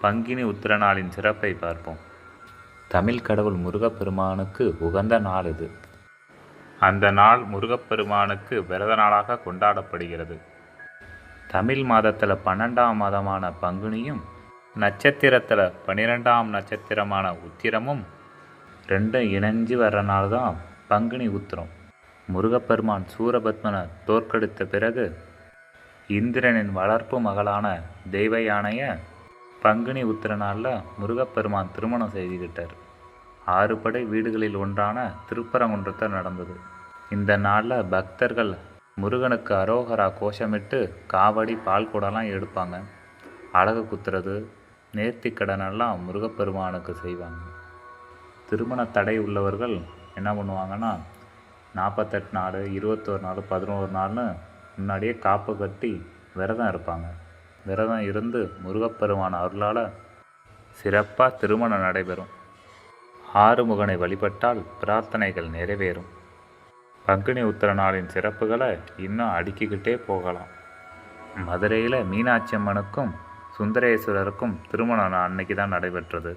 பங்கினி உத்திர நாளின் சிறப்பை பார்ப்போம். தமிழ் கடவுள் முருகப்பெருமானுக்கு உகந்த நாள் இது. அந்த நாள் முருகப்பெருமானுக்கு விரத நாளாக கொண்டாடப்படுகிறது. தமிழ் மாதத்தில் 12ஆம் மாதமான பங்குனியும் நட்சத்திரத்தில் 12ஆம் நட்சத்திரமான உத்திரமும் ரெண்டும் இணைஞ்சு வர்ற நாள் தான் பங்குனி உத்திரம். முருகப்பெருமான் சூரபத்மனை தோற்கடித்த பிறகு இந்திரனின் வளர்ப்பு மகளான தெய்வ யானையை பங்குனி உத்திர நாளில் முருகப்பெருமான் திருமணம் செய்துக்கிட்டார். 6 படை வீடுகளில் ஒன்றான திருப்பரங்குன்றத்தில் நடந்தது. இந்த நாளில் பக்தர்கள் முருகனுக்கு அரோகரா கோஷமிட்டு காவடி பால் குடம்லாம் எடுப்பாங்க. அழகு குத்துறது, நேர்த்தி கடனெல்லாம் முருகப்பெருமானுக்கு செய்வாங்க. திருமண தடை உள்ளவர்கள் என்ன பண்ணுவாங்கன்னா 48 நாள், 21 நாள், 11 நாள்னு முன்னாடியே காப்பு கட்டி விரதம் இருப்பாங்க. விரதம் இருந்து முருகப்பெருமான் அருளால் சிறப்பாக திருமணம் நடைபெறும். ஆறுமுகனை வழிபட்டால் பிரார்த்தனைகள் நிறைவேறும். பங்குனி உத்திர நாளின் சிறப்புகளை இன்னும் அடுக்கிக்கிட்டே போகலாம். மதுரையில் மீனாட்சி அம்மனுக்கும் சுந்தரேஸ்வரருக்கும் திருமணம் அன்னைக்கு தான் நடைபெற்றது.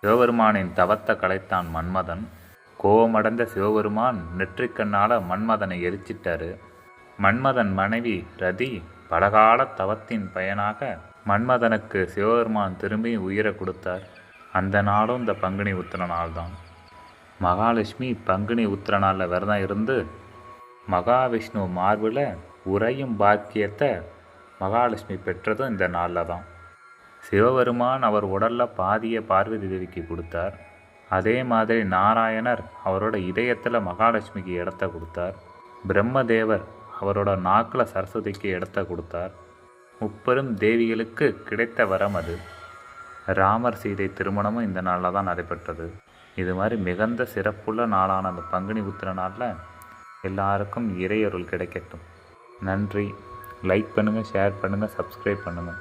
சிவபெருமானின் தவத்தை கலைத்தான் மன்மதன். கோபமடைந்த சிவபெருமான் நெற்றிக்கண்ணால் மன்மதனை எரிச்சிட்டாரு. மன்மதன் மனைவி ரதி பலகால தவத்தின் பயனாக மன்மதனுக்கு சிவபெருமான் திரும்பி உயிரை கொடுத்தார். அந்த நாளும் இந்த பங்குனி உத்திர நாள் தான். மகாலட்சுமி பங்குனி உத்திர நாளில் விரதம் இருந்து மகாவிஷ்ணு மார்பில் உறையும் பாக்கியத்தை மகாலட்சுமி பெற்றதும் இந்த நாளில் தான். சிவபெருமான் அவர் உடலில் பாதியை பார்வதி தேவிக்கு கொடுத்தார். அதே மாதிரி நாராயணர் அவரோட இதயத்தில் மகாலட்சுமிக்கு இடத்த கொடுத்தார். பிரம்மதேவர் அவரோட நாக்கில் சரஸ்வதிக்கு இடத்த கொடுத்தார். முப்பெரும் தேவிகளுக்கு கிடைத்த வரம் அது. ராமர் சீதை திருமணமும் இந்த நாளில் தான் நடைபெற்றது. இது மாதிரி மிகுந்த சிறப்புள்ள நாளான அந்த பங்குனி உத்திர நாளில் எல்லாருக்கும் இறையருள் கிடைக்கட்டும். நன்றி. லைக் பண்ணுங்கள், ஷேர் பண்ணுங்கள், சப்ஸ்கிரைப் பண்ணுங்கள்.